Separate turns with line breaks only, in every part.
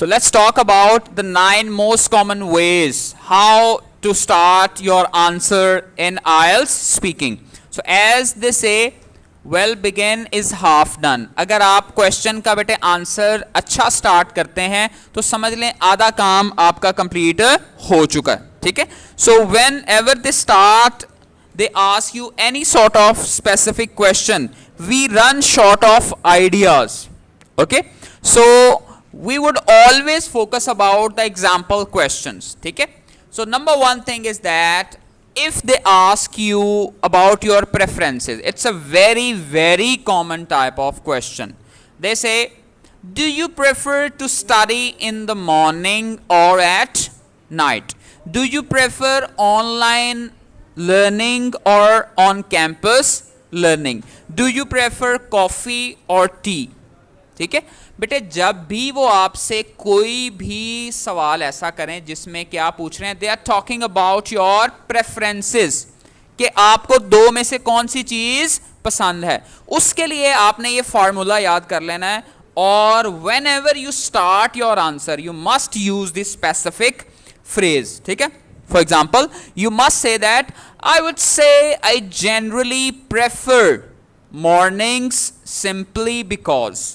So let's talk about the 9 most common ways how to start your answer in IELTS speaking. So as they say, well begin is half done. अगर आप question का बेटे answer अच्छा start करते हैं तो समझ लें आधा काम आपका कंप्लीट हो चुका है. ठीक है. So whenever they start, they ask you any sort of specific question, we run short of ideas. Okay. So we would always focus about the example questions. ठीक है. So number one thing is that if they ask you about your preferences, it's a very common type of question. They say, do you prefer to study in the morning or at night? Do you prefer online learning or on campus learning? Do you prefer coffee or tea? ठीक है बेटे, जब भी वो आपसे कोई भी सवाल ऐसा करें जिसमें क्या पूछ रहे हैं, they are talking about your preferences, कि आपको दो में से कौन सी चीज पसंद है. उसके लिए आपने ये फार्मूला याद कर लेना है, और when ever you start your answer you must use this specific phrase. ठीक है. For example you must say that I would say I generally prefer mornings simply because.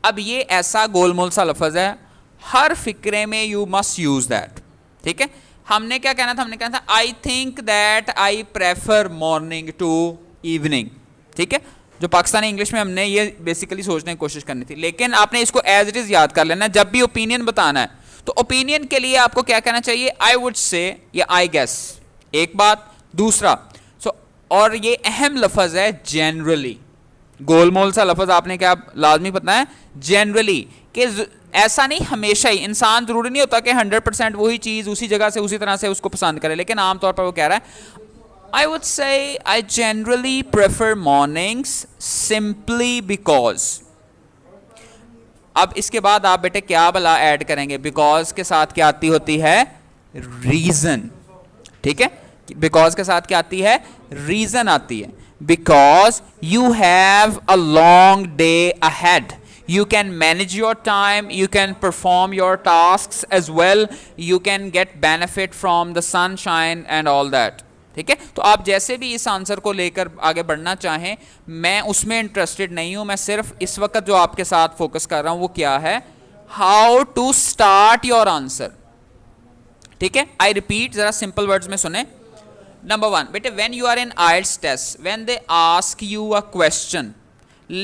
अब ये ऐसा गोलमोल सा लफ्ज है, हर फिक्रे में यू मस्ट यूज दैट. ठीक है. हमने क्या कहना था, हमने कहना था I think that I prefer morning to evening. ठीक है. जो पाकिस्तानी इंग्लिश में हमने ये बेसिकली सोचने की कोशिश करनी थी, लेकिन आपने इसको एज इट इज याद कर लेना. जब भी ओपिनियन बताना है तो ओपिनियन के लिए आपको क्या कहना चाहिए, आई वुड से या आई गेस. एक बात. दूसरा और ये अहम लफ्ज है जनरली. गोलमोल सा लफ्ज आपने क्या लाजमी पता है, जनरली, कि ऐसा नहीं हमेशा ही. इंसान जरूरी नहीं होता कि 100% वही चीज उसी जगह से उसी तरह से उसको पसंद करे, लेकिन आमतौर पर वो कह रहा है आई would say I generally prefer mornings simply because. अब इसके बाद आप बेटे क्या भला ऐड करेंगे, बिकॉज के साथ क्या आती होती है, रीजन. ठीक है. बिकॉज के साथ क्या आती है, रीजन आती है. Because you have a long day ahead, you can manage your time, you can perform your tasks as well, you can get benefit from the sunshine and all that. ठीक है. तो आप जैसे भी इस आंसर को लेकर आगे बढ़ना चाहें, मैं उसमें इंटरेस्टेड नहीं हूं. मैं सिर्फ इस वक्त जो आपके साथ फोकस कर रहा हूं वो क्या है, how to start your answer. ठीक है. आई रिपीट, जरा सिंपल वर्ड्स में सुने. Number one, बेटे, when you are in IELTS test, when they ask you a question,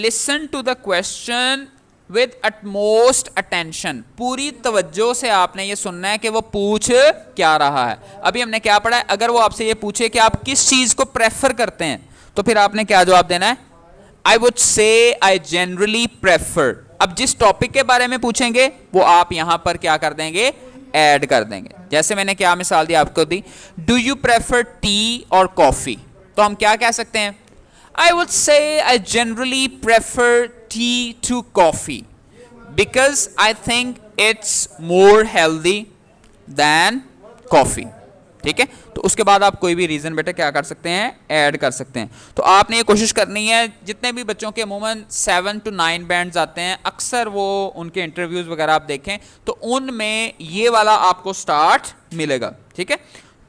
listen to the question with utmost attention. पूरी तवज्जो से आपने ये सुनना है कि वो पूछ क्या रहा है. अभी हमने क्या पढ़ा है, अगर वो आपसे ये पूछे कि आप किस चीज को प्रेफर करते हैं, तो फिर आपने क्या जवाब देना है, आई would say I generally prefer. अब जिस टॉपिक के बारे में पूछेंगे वो आप यहां पर क्या कर देंगे, ऐड कर देंगे. जैसे मैंने क्या मिसाल दी आपको दी, डू यू प्रेफर टी और कॉफी, तो हम क्या कह सकते हैं, I would say I generally prefer tea to coffee because I think it's more healthy than coffee. ठीक है. तो उसके बाद आप कोई भी रीजन बेटा क्या कर सकते हैं, ऐड कर सकते हैं. तो आपने ये कोशिश करनी है, जितने भी बच्चों के अमूमन 7 to 9 बैंड्स आते हैं, अक्सर वो उनके इंटरव्यूज वगैरह आप देखें तो उनमें ये वाला आपको स्टार्ट मिलेगा. ठीक है.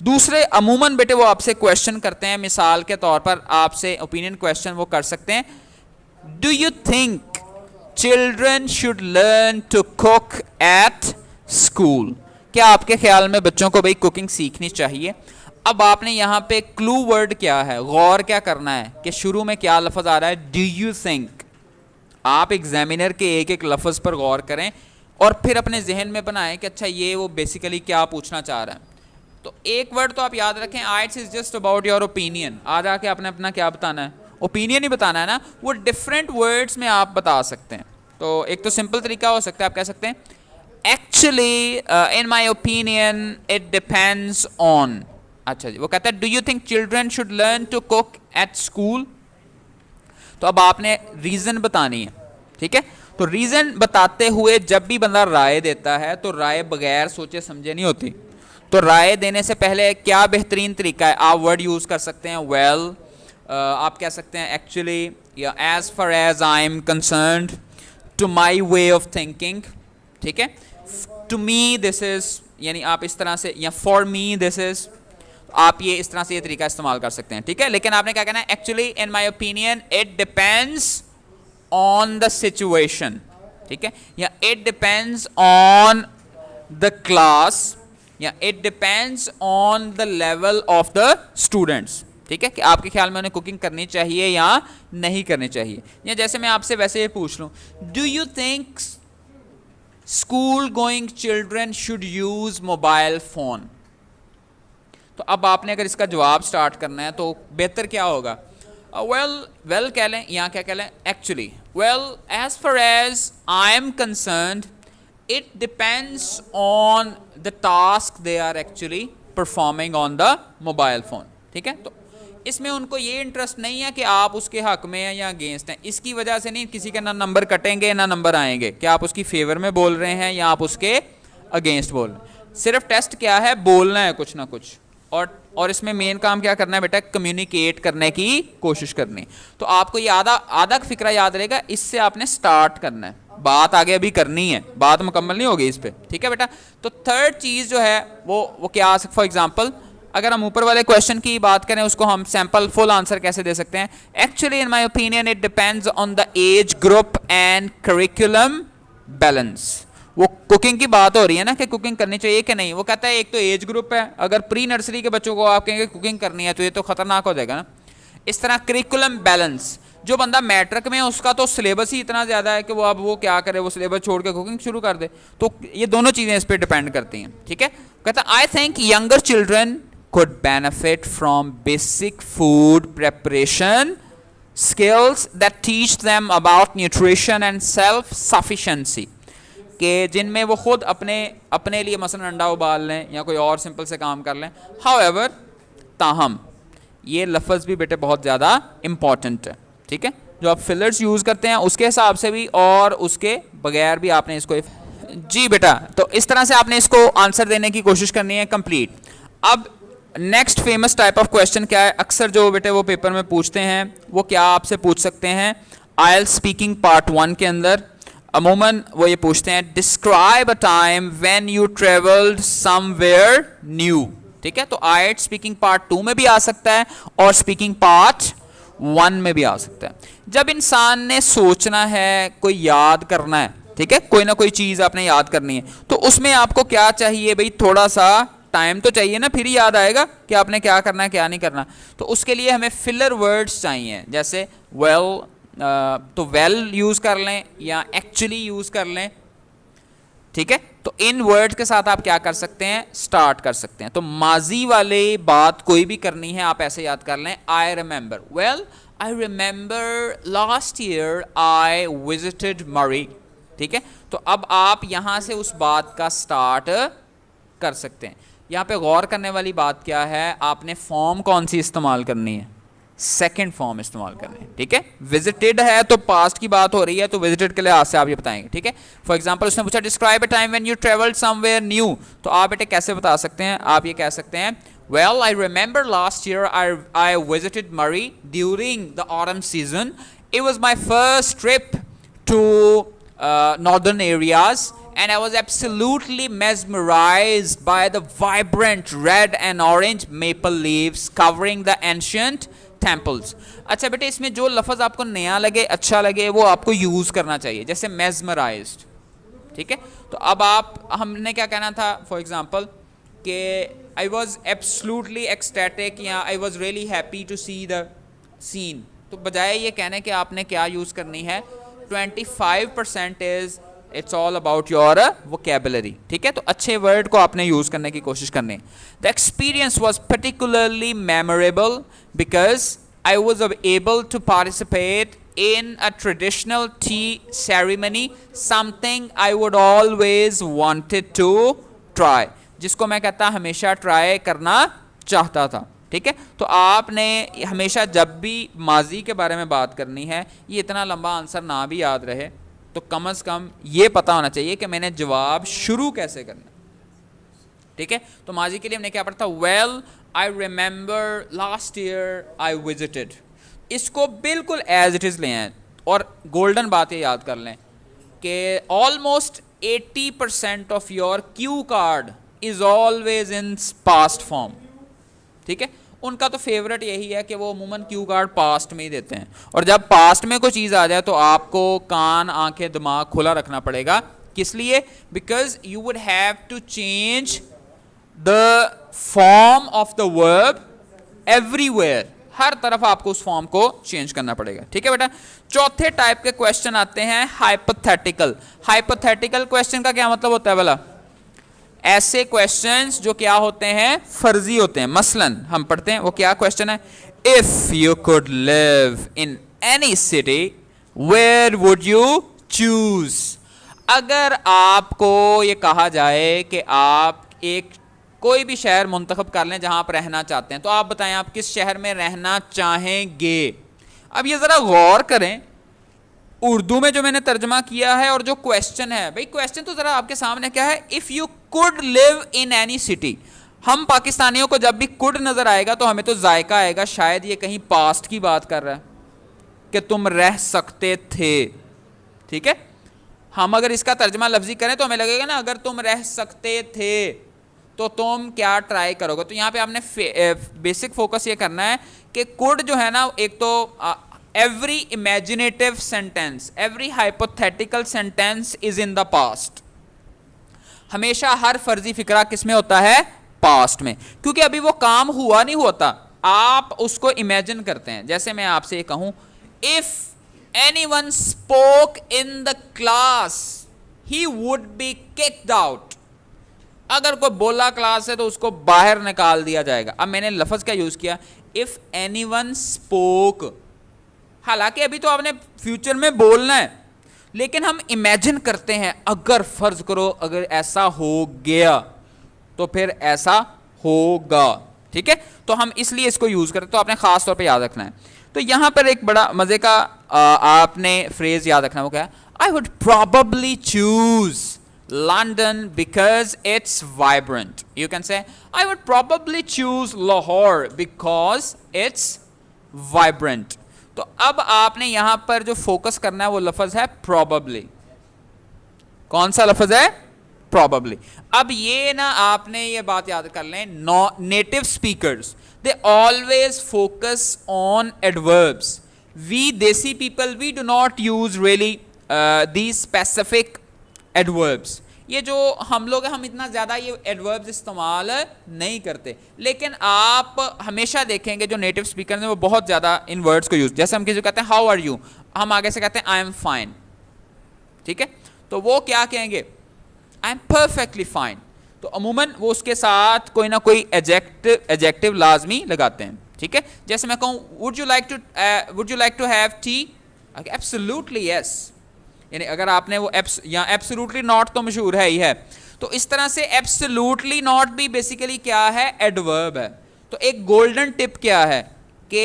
दूसरे अमूमन बेटे वो आपसे क्वेश्चन करते हैं, मिसाल के तौर पर आपसे ओपिनियन क्वेश्चन वो कर सकते हैं, do you think children should learn to cook at school. क्या आपके ख्याल में बच्चों को भाई कुकिंग सीखनी चाहिए. अब आपने यहाँ पे क्लू वर्ड क्या है, गौर क्या करना है कि शुरू में क्या लफ्ज आ रहा है, डू यू थिंक. आप एग्जामिनर के एक एक लफ्ज पर गौर करें और फिर अपने जहन में बनाएं कि अच्छा ये वो बेसिकली क्या पूछना चाह रहा है. तो एक वर्ड तो आप याद रखें, it's is just about your opinion. आज आके आपने अपना क्या बताना है, ओपिनियन ही बताना है ना. वो डिफरेंट वर्ड्स में आप बता सकते हैं. तो एक तो सिंपल तरीका हो सकता है, आप कह सकते हैं actually in my opinion it depends on. अच्छा जी. वो कहता है do you think children should learn to cook at school. तो अब आपने रीजन बतानी है. ठीक है. तो रीजन बताते हुए जब भी बंदा राय देता है तो राय बगैर सोचे समझे नहीं होती. तो राय देने से पहले क्या बेहतरीन तरीका है, आप वर्ड यूज कर सकते हैं वेल, आप कह सकते हैं एक्चुअली या as far as I am concerned, to my way of thinking. ठीक है, टू मी दिस इज, यानी आप इस तरह से, या फॉर मी दिस इज, आप ये इस तरह से ये तरीका इस्तेमाल कर सकते हैं, ठीक है। लेकिन आपने क्या कहना है, actually in my opinion it depends on the situation, ठीक है, या it depends on the class, या it depends on the level of the students, ठीक है, कि आपके ख्याल में उन्हें कुकिंग करनी चाहिए या नहीं करनी चाहिए। या जैसे मैं आपसे वैसे ये पूछ लूं, do you think school going children should use mobile phone, तो अब आपने अगर इसका जवाब स्टार्ट करना है तो बेहतर क्या होगा, वेल कह लें, यहाँ क्या कह लें, actually well as far as I am concerned it depends on the task they are actually performing on the mobile phone, ठीक है। तो इसमें उनको ये इंटरेस्ट नहीं है कि आप उसके हक में हैं या अगेंस्ट हैं, इसकी वजह से नहीं किसी के ना नंबर कटेंगे ना नंबर आएंगे, कि आप उसकी फेवर में बोल रहे हैं या आप उसके अगेंस्ट बोल रहे हैं। सिर्फ टेस्ट क्या है, बोलना है कुछ ना कुछ, और इसमें मेन काम क्या करना है बेटा, कम्युनिकेट करने की कोशिश करनी। तो आपको ये आधा फिक्रा याद रहेगा, इससे आपने स्टार्ट करना है, बात आगे अभी करनी है, बात मुकम्मल नहीं होगी इस पे, ठीक है बेटा। तो थर्ड चीज़ जो है वो क्या, फॉर एग्जांपल अगर हम ऊपर वाले क्वेश्चन की बात करें, उसको हम सैंपल फुल आंसर कैसे दे सकते हैं, actually in my opinion it depends on the age group and curriculum balance. वो कुकिंग की बात हो रही है ना कि कुकिंग करनी चाहिए कि नहीं, वो कहता है एक तो एज ग्रुप है, अगर प्री नर्सरी के बच्चों को आप कहेंगे कुकिंग करनी है तो ये तो खतरनाक हो जाएगा ना। इस तरह करिकुलम बैलेंस, जो बंदा मैट्रिक में है उसका तो सिलेबस ही इतना ज़्यादा है कि वो अब वो क्या करे, वो सिलेबस छोड़ के कुकिंग शुरू कर दे, तो ये दोनों चीज़ें इस पर डिपेंड करती हैं, ठीक है। कहता I think younger children could benefit from basic food preparation skills that teach them about nutrition and self sufficiency, के जिनमें वो खुद अपने लिए मसलन अंडा उबाल लें या कोई और सिंपल से काम कर लें। However, ताहम ये लफ्ज़ भी बेटे बहुत ज़्यादा इम्पॉर्टेंट है, ठीक है, जो आप फिलर्स यूज़ करते हैं उसके हिसाब से भी और उसके बगैर भी आपने इसको, जी बेटा, तो इस तरह से आपने इसको आंसर देने की कोशिश करनी है कंप्लीट। अब next famous type of question क्या है, अक्सर जो बेटे वो पेपर में पूछते हैं, वो क्या आपसे पूछ सकते हैं, आइल्स स्पीकिंग पार्ट 1 के अंदर अमूमन वो ये पूछते हैं, describe a time when you travelled somewhere new, ठीक है। तो आइल्स स्पीकिंग पार्ट 2 में भी आ सकता है और स्पीकिंग पार्ट 1 में भी आ सकता है। जब इंसान ने सोचना है, कोई याद करना है, ठीक है, कोई ना कोई चीज़ आपने याद करनी है, तो उसमें आपको क्या चाहिए भाई, थोड़ा सा टाइम तो चाहिए ना, फिर ही याद आएगा कि आपने क्या करना है क्या नहीं करना। तो उसके लिए हमें फिलर वर्ड्स चाहिए, जैसे वेल, तो वेल यूज़ कर लें या एक्चुअली यूज़ कर लें, ठीक है। तो इन वर्ड्स के साथ आप क्या कर सकते हैं, स्टार्ट कर सकते हैं। तो माजी वाले बात कोई भी करनी है आप ऐसे याद कर लें, I remember, well I remember last year I visited मरी, ठीक है। तो अब आप यहाँ से उस बात का स्टार्ट कर सकते हैं। यहाँ पे गौर करने वाली बात क्या है, आपने फॉर्म कौन सी इस्तेमाल करनी है, सेकंड फॉर्म इस्तेमाल करनी है, ठीक है। विजिटेड है तो पास्ट की बात हो रही है, तो विजिटेड के लिहाज से आप ये बताएंगे, ठीक है। फॉर एग्जांपल उसने पूछा describe a time when you travelled somewhere new, तो आप बेटे कैसे बता सकते हैं, आप ये कह सकते हैं, well I remember last year I visited Murree during the autumn season, it was my first trip to northern areas and I was absolutely mesmerized by the vibrant red and orange maple leaves covering the ancient temples। अच्छा बेटे, इसमें जो लफ्ज़ आपको नया लगे, अच्छा लगे, वो आपको यूज़ करना चाहिए, जैसे mesmerized, ठीक है। तो अब हमने क्या कहना था, फॉर एग्जांपल कि I was absolutely ecstatic या I was really happy to see the scene, तो बजाय ये कहने कि आपने क्या यूज़ करनी है, 25% it's all about your vocabulary, ठीक है। तो अच्छे वर्ड को आपने यूज करने की कोशिश करनी है। The experience was particularly memorable because I was able to participate in a traditional tea ceremony, something I would always wanted to try, जिसको मैं कहता हमेशा ट्राई करना चाहता था, ठीक है। तो आपने हमेशा जब भी माजी के बारे में बात करनी है, ये इतना लंबा आंसर ना भी याद रहे तो कम से कम ये पता होना चाहिए कि मैंने जवाब शुरू कैसे करना, ठीक है। तो माजी के लिए हमने क्या पढ़ा था, well I remember last year I visited, इसको बिल्कुल एज इट इज़ ले आए और गोल्डन बातें याद कर लें कि almost 80% of your Q card is always in past form, ठीक है। उनका तो फेवरेट यही है कि वो अमूमन क्यू कार्ड पास्ट में ही देते हैं, और जब पास्ट में कोई चीज़ आ जाए तो आपको कान आंखें दिमाग खुला रखना पड़ेगा। किस लिए? Because you would have to change the form of the verb everywhere, हर तरफ आपको उस फॉर्म को चेंज करना पड़ेगा, ठीक है बेटा। चौथे टाइप के क्वेश्चन आते हैं हाइपोथेटिकल। हाइपोथेटिकल क्वेश्चन का क्या मतलब होता है भला? ऐसे क्वेश्चंस जो क्या होते हैं, फर्जी होते हैं। मसलन हम पढ़ते हैं, वो क्या क्वेश्चन है, if you could live in any city where would you choose. अगर आपको ये कहा जाए कि आप एक कोई भी शहर मुंतखब कर लें जहां आप रहना चाहते हैं, तो आप बताएं आप किस शहर में रहना चाहेंगे। अब ये जरा गौर करें, उर्दू में जो मैंने तर्जमा किया है और जो क्वेश्चन है, भाई क्वेश्चन तो जरा आपके सामने क्या है, if you could live in any city. हम पाकिस्तानियों को जब भी कुड नजर आएगा तो हमें तो जायका आएगा, शायद ये कहीं पास्ट की बात कर रहा है कि तुम रह सकते थे, ठीक है। हम अगर इसका तर्जमा लफ्जी करें तो हमें लगेगा ना, अगर तुम रह सकते थे तो तुम क्या ट्राई करोगे। तो यहाँ पे आपने बेसिक फोकस ये करना है कि कुड जो है ना, एक तो every imaginative sentence, every hypothetical sentence is in the past। हमेशा हर फर्जी फिक्रा किस में होता है? पास्ट में, क्योंकि अभी वो काम हुआ नहीं होता, आप उसको इमेजिन करते हैं। जैसे मैं आपसे कहूं, if anyone spoke in the class he would be kicked out। अगर कोई बोला क्लास है तो उसको बाहर निकाल दिया जाएगा। अब मैंने लफ्ज क्या यूज किया, इफ anyone spoke। हालांकि अभी तो आपने फ्यूचर में बोलना है, लेकिन हम इमेजिन करते हैं, अगर फर्ज करो अगर ऐसा हो गया तो फिर ऐसा होगा, ठीक है। तो हम इसलिए इसको यूज करते, तो आपने खास तौर पे याद रखना है। तो यहां पर एक बड़ा मजे का आपने फ्रेज याद रखना, वो क्या है, आई would probably choose London because it's vibrant। You can say I would probably choose Lahore because it's vibrant। तो अब आपने यहां पर जो फोकस करना है वो लफ्ज है probably। कौन सा लफ्ज है? probably। अब ये ना आपने ये बात याद कर लें, native speakers they always focus on adverbs। we desi people we do not use really these specific adverbs. ये जो हम लोग हैं, हम इतना ज़्यादा ये एडवर्ब्स इस्तेमाल नहीं करते, लेकिन आप हमेशा देखेंगे जो नेटिव स्पीकर हैं वो बहुत ज़्यादा इन वर्ड्स को यूज, जैसे हम किसी को कहते हैं हाउ आर यू, हम आगे से कहते हैं आई एम फाइन, ठीक है। तो वो क्या कहेंगे, आई एम परफेक्टली फाइन। तो अमूमन वो उसके साथ कोई ना कोई एडजेक्टिव लाजमी लगाते हैं, ठीक है। जैसे मैं कहूँ would you like to have tea, absolutely yes. यानी अगर आपने वो या एब्सोल्युटली नॉट तो मशहूर है ही है, तो इस तरह से एब्सोल्युटली नॉट भी बेसिकली क्या है, एडवर्ब है। तो एक गोल्डन टिप क्या है कि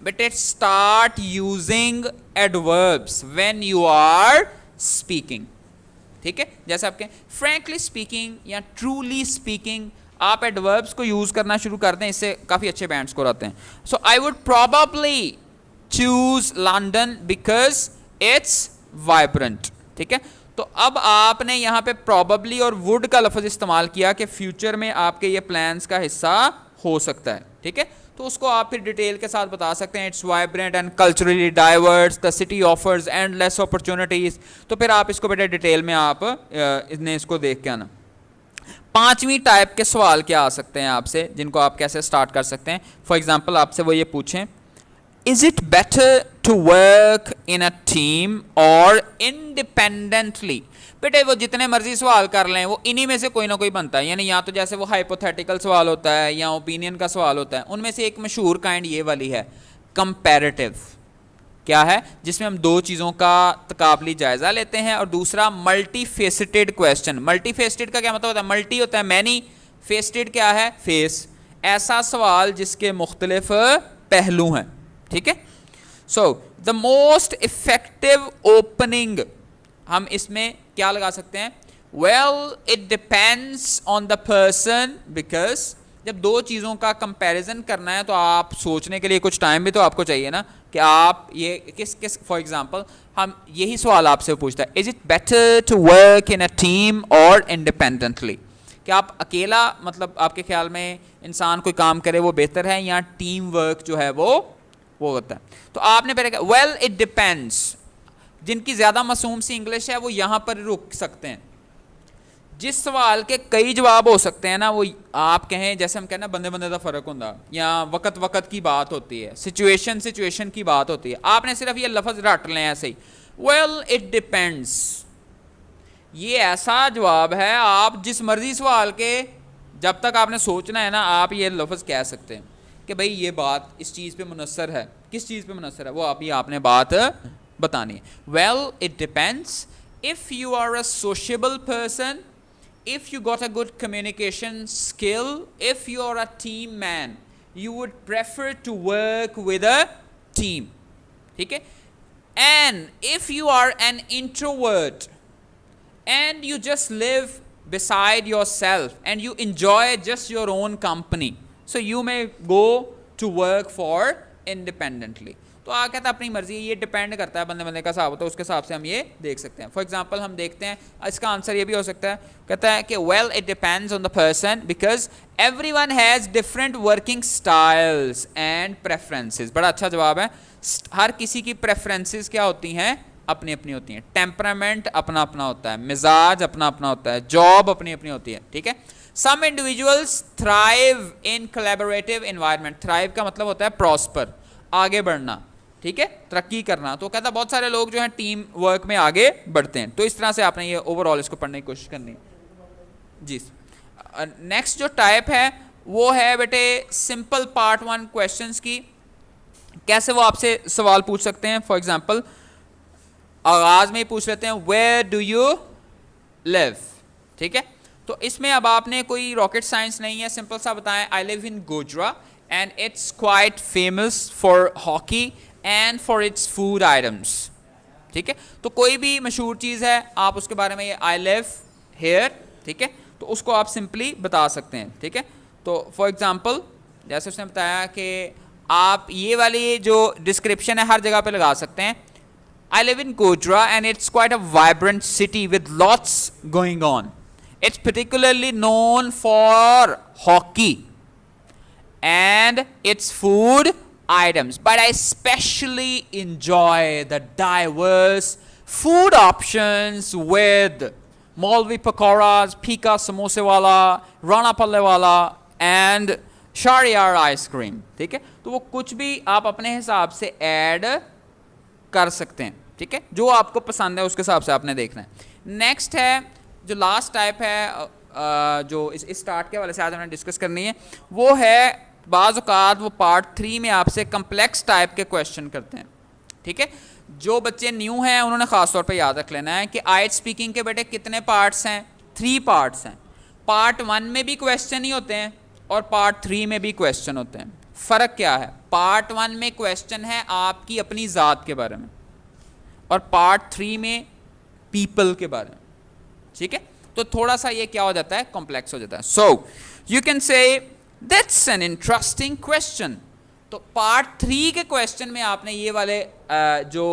बेटे start using adverbs when you are speaking, ठीक है। जैसे आपके फ्रैंकली स्पीकिंग या ट्रूली स्पीकिंग, आप एडवर्ब्स को यूज करना शुरू कर दें, इससे काफी अच्छे बैंड स्कोर आते हैं। So I would probably choose London because it's vibrant, ठीक है। तो अब आपने यहां पे प्रोबेबली और वुड का लफ्ज इस्तेमाल किया कि फ्यूचर में आपके ये प्लान्स का हिस्सा हो सकता है, ठीक है। तो उसको आप फिर डिटेल के साथ बता सकते हैं, it's vibrant and culturally diverse, the city offers endless opportunities. तो फिर आप इसको बेटे डिटेल में आप इसको देख के आना। पांचवी टाइप के सवाल क्या आ सकते हैं आपसे, जिनको आप कैसे स्टार्ट कर सकते हैं। फॉर एग्जाम्पल आपसे वो ये पूछें, Is it better to work in a team or independently? बेटे वो जितने मर्जी सवाल कर लें, वो इन्हीं में से कोई ना कोई बनता है। यानी या तो जैसे वो हाइपोथेटिकल सवाल होता है या ओपिनियन का सवाल होता है, उनमें से एक मशहूर काइंड ये वाली है कंपैरेटिव। क्या है? जिसमें हम दो चीज़ों का तकाबली जायज़ा लेते हैं, और दूसरा multi faceted question. Multi faceted का क्या मतलब होता है? मल्टी होता है मैनी, फेसिटेड क्या है? फेस। ऐसा सवाल जिसके मुख्तलिफ पहलू हैं, ठीक है। So the most effective opening, हम इसमें क्या लगा सकते हैं? Well it depends on the person, because जब दो चीज़ों का कंपैरिजन करना है तो आप सोचने के लिए कुछ टाइम भी तो आपको चाहिए ना, कि आप ये किस किस फॉर एग्जांपल हम यही सवाल आपसे पूछता है, is it better to work in a team और इंडिपेंडेंटली, कि आप अकेला मतलब आपके ख्याल में इंसान कोई काम करे वो बेहतर है या टीम वर्क जो है वो होता है। तो आपने पहले कहा वेल इट डिपेंड्स। जिनकी ज़्यादा मासूम सी इंग्लिश है वो यहाँ पर रुक सकते हैं। जिस सवाल के कई जवाब हो सकते हैं ना, वो आप कहें जैसे हम कहें ना बंदे बंदे का फ़र्क होता या वक्त वक्त की बात होती है, सिचुएशन सिचुएशन की बात होती है। आपने सिर्फ ये लफ्ज़ रट लें ऐसे ही, वेल इट डिपेंड्स। ये ऐसा जवाब है, आप जिस मर्जी सवाल के जब तक आपने सोचना है ना, आप ये लफ्ज़ कह सकते हैं कि भाई ये बात इस चीज़ पे मुनसर है। किस चीज़ पे मुनसर है वो आपने बात बतानी है। Well it depends. If you are a sociable person, if you got a good communication skill, if you are a team man, you would prefer to work with a team. ठीक है? And if you are an introvert and you just live beside yourself and you enjoy just your own company, so you may go to work for independently. तो आ कहता है अपनी मर्जी, ये depend करता है बंदे बंदे का हिसाब होता है, उसके हिसाब से हम ये देख सकते हैं। फॉर एग्जांपल हम देखते हैं, इसका आंसर ये भी हो सकता है, कहता है कि well it depends on the person because everyone has different working styles and preferences. बड़ा अच्छा जवाब है। हर किसी की प्रेफरेंसेस क्या होती हैं? अपनी अपनी होती हैं। टेम्परामेंट अपना अपना होता है, मिजाज अपना अपना होता है, जॉब अपनी अपनी होती है। ठीक है? Some individuals thrive in collaborative environment. Thrive का मतलब होता है प्रॉस्पर, आगे बढ़ना, ठीक है, तरक्की करना। तो कहता बहुत सारे लोग जो हैं टीम वर्क में आगे बढ़ते हैं। तो इस तरह से आपने ये ओवरऑल इसको पढ़ने की कोशिश करनी जी। नेक्स्ट जो टाइप है वो है बेटे सिंपल पार्ट 1 क्वेश्चंस की। कैसे वो आपसे सवाल पूछ सकते हैं? फॉर एग्जांपल आगाज में ही पूछ लेते हैं वेयर डू यू लिव। ठीक है? तो इसमें अब आपने कोई रॉकेट साइंस नहीं है, सिंपल सा बताएं, I live in Gojra and it's quite famous for hockey and for its food items. ठीक है? तो कोई भी मशहूर चीज़ है आप उसके बारे में, ये आई लिव हेयर, ठीक है, तो उसको आप सिंपली बता सकते हैं। ठीक है? तो फॉर एग्जांपल जैसे उसने बताया कि आप ये वाली जो डिस्क्रिप्शन है हर जगह पे लगा सकते हैं, I live in Gojra and it's quite a vibrant city with lots going on, it's particularly known for hockey and its food items, but I especially enjoy the diverse food options with Maulvi Pakoras, Pika Samosa wala, Rana Palle wala and Shahryar ice cream. ठीक है? तो वो कुछ भी आप अपने हिसाब से ऐड कर सकते हैं। ठीक है? जो आपको पसंद है उसके हिसाब से आपने देखना है। नेक्स्ट है जो लास्ट टाइप है जो इस स्टार्ट के वाले से आज हमने डिस्कस करनी है, वो है बाज़ औक़ात वो पार्ट 3 में आपसे कम्प्लेक्स टाइप के क्वेश्चन करते हैं। ठीक है? जो बच्चे न्यू हैं उन्होंने ख़ास तौर पे याद रख लेना है कि आइट स्पीकिंग के बेटे कितने पार्ट्स हैं? 3 पार्ट्स हैं। पार्ट 1 में भी क्वेश्चन ही होते हैं और पार्ट 3 में भी क्वेश्चन होते हैं। फ़र्क क्या है? पार्ट 1 में क्वेश्चन है आपकी अपनी ज़ात के बारे में और पार्ट 3 में पीपल के बारे में। ठीक है? तो थोड़ा सा ये क्या हो जाता है, कॉम्प्लेक्स हो जाता है। So you can say That's an interesting question. तो पार्ट 3 के क्वेश्चन में आपने ये वाले जो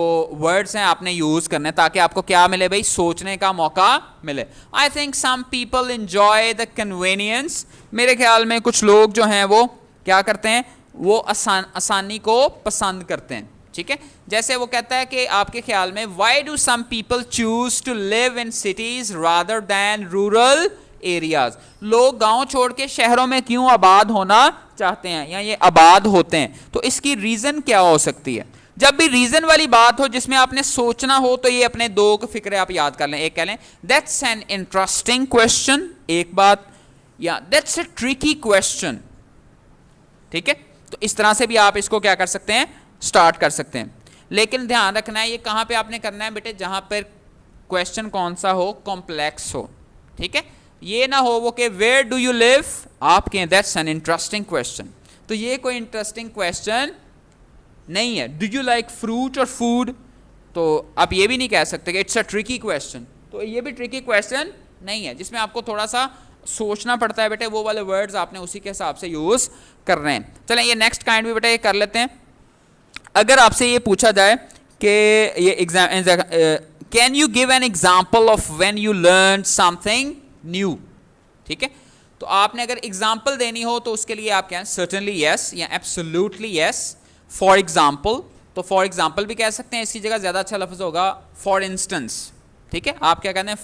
वर्ड्स हैं आपने यूज करने हैं ताकि आपको क्या मिले भाई, सोचने का मौका मिले। I think some people enjoy the convenience. मेरे ख्याल में कुछ लोग जो हैं वो क्या करते हैं, वो आसानी को पसंद करते हैं। ठीक है? जैसे वो कहता है कि आपके ख्याल में why do some people choose to live in cities rather than rural areas. लोग गांव छोड़ के शहरों में क्यों आबाद होना चाहते हैं या ये आबाद होते हैं? तो इसकी रीजन क्या हो सकती है? जब भी रीजन वाली बात हो जिसमें आपने सोचना हो तो ये अपने 2 फिक्रे आप याद कर लें। एक कह लें दैट्स एन इंटरेस्टिंग क्वेश्चन, एक बात, या दैट्स ए ट्रिकी क्वेश्चन। ठीक है? तो इस तरह से भी आप इसको क्या कर सकते हैं, स्टार्ट कर सकते हैं। लेकिन ध्यान रखना है ये कहां पे आपने करना है बेटे, जहां पर क्वेश्चन कौन सा हो, कॉम्प्लेक्स हो। ठीक है? ये ना हो वो कि वेयर डू यू लिव, आप कहें दैट्स एन इंटरेस्टिंग क्वेश्चन, तो ये कोई इंटरेस्टिंग क्वेश्चन नहीं है। डू यू लाइक फ्रूट और फूड, तो आप ये भी नहीं कह सकते कि इट्स अ ट्रिकी क्वेश्चन, तो ये भी ट्रिकी क्वेश्चन नहीं है, जिसमें आपको थोड़ा सा सोचना पड़ता है बेटे। वो वाले वर्ड्स आपने उसी के हिसाब से यूज कर रहे हैं। चलें ये नेक्स्ट काइंड भी बेटे कर लेते हैं। अगर आपसे ये पूछा जाए कि ये exam, can you give an example of when you learn something new, ठीक है, तो आपने अगर एग्जाम्पल देनी हो तो उसके लिए आप क्या, सर्टेनली यस या एब्सोल्युटली यस, फॉर एग्जाम्पल, तो फॉर एग्जाम्पल भी कह सकते हैं, इसकी जगह ज़्यादा अच्छा लफ्ज़ होगा फॉर इंस्टेंस, ठीक है, आप क्या कहते हैं,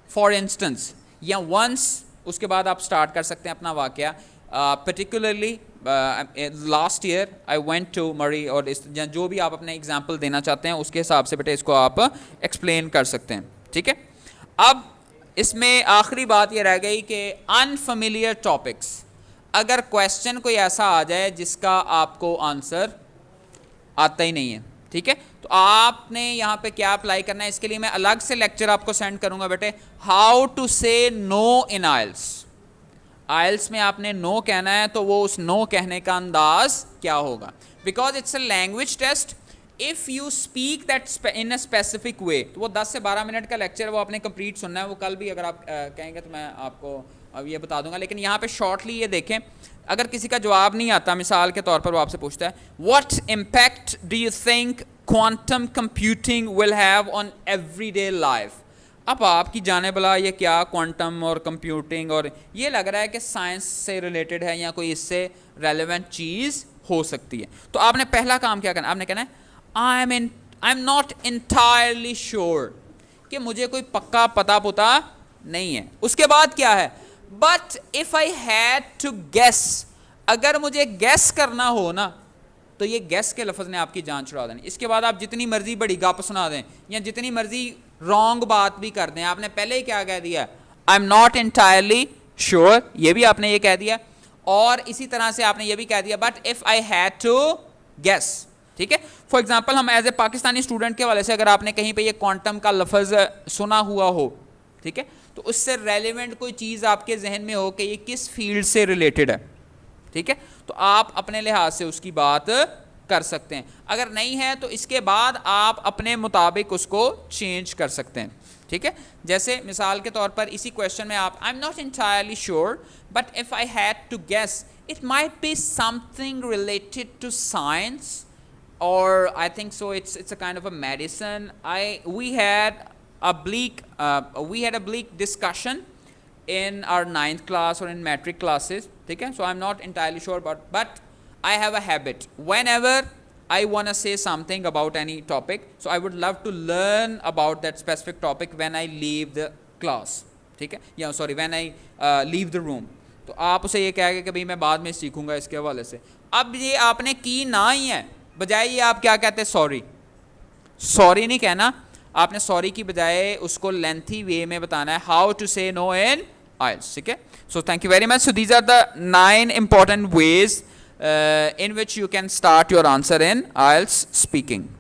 फॉर इंस्टेंस या वंस, उसके बाद आप स्टार्ट कर सकते हैं अपना वाक़या। Particularly last year I went to Murree, और इस जो भी आप अपने एग्जाम्पल देना चाहते हैं उसके हिसाब से बेटे इसको आप एक्सप्लेन कर सकते हैं, ठीक है। अब इसमें आखिरी बात ये रह गई कि अनफेमिलियर टॉपिक्स, अगर क्वेश्चन कोई ऐसा आ जाए जिसका आपको आंसर आता ही नहीं है, ठीक है, तो आपने यहाँ पे क्या अप्लाई करना है, इसके लिए मैं अलग से लेक्चर आपको सेंड करूंगा बेटे, how to say no in आइल्स। आइल्स में आपने नो कहना है तो वो उस नो कहने का अंदाज क्या होगा, because it's a language test, if you speak that in a specific way, तो वो 10 से 12 मिनट का लेक्चर वो आपने कंप्लीट सुनना है, वो कल भी अगर आप कहेंगे तो मैं आपको अब ये बता दूंगा, लेकिन यहाँ पे शॉर्टली ये देखें, अगर किसी का जवाब नहीं आता, मिसाल के तौर पर वो आपसे पूछता है what impact do you think quantum computing will have on everyday life. अब आपकी जाने भला ये क्या क्वांटम और कंप्यूटिंग, और ये लग रहा है कि साइंस से रिलेटेड है या कोई इससे रेलेवेंट चीज़ हो सकती है, तो आपने पहला काम क्या करना, आपने कहना है आई एम नॉट इंटायरली श्योर, कि मुझे कोई पक्का पता पुता नहीं है। उसके बाद क्या है, but if I had to guess, अगर मुझे गेस करना हो ना, तो ये गेस के लफ्ज़ ने आपकी जान छुड़ा देनी। इसके बाद आप जितनी मर्जी बड़ी गप सुना दें या जितनी मर्जी रॉन्ग बात भी कर दें, आपने पहले ही क्या कह दिया, आई एम नॉट इंटायरली श्योर, ये भी आपने ये कह दिया, और इसी तरह से आपने ये भी कह दिया but if I had to guess, ठीक है। फॉर एग्जाम्पल हम एज ए पाकिस्तानी स्टूडेंट के वाले से अगर आपने कहीं पे ये क्वांटम का लफ्ज़ सुना हुआ हो, ठीक है, तो उससे रेलिवेंट कोई चीज़ आपके जहन में हो कि ये किस फील्ड से रिलेटेड है, ठीक है, तो आप अपने लिहाज से उसकी बात कर सकते हैं। अगर नहीं है तो इसके बाद आप अपने मुताबिक उसको चेंज कर सकते हैं, ठीक है। जैसे मिसाल के तौर पर इसी क्वेश्चन में आप I am not entirely sure but if I had to guess it might be something related to science, or I think so it's a kind of a medicine. We had a bleak discussion in our 9th class or in metric classes, ठीक है, so I'm not entirely sure about, but I have a habit whenever I want to say something about any topic, so I would love to learn about that specific topic when I leave the class, ठीक है, या sorry when I leave the room, तो आप उसे ये कहेंगे कि भाई मैं बाद में सीखूंगा इसके हवाले से। अब ये आपने की ना ही है, बजाय ये आप क्या कहते हैं, सॉरी नहीं कहना, आपने सॉरी की बजाय उसको लेंथी वे में बताना है, how to say no in aisles, ठीक है। So thank you very much. So these are the 9 important ways in which you can start your answer in IELTS speaking.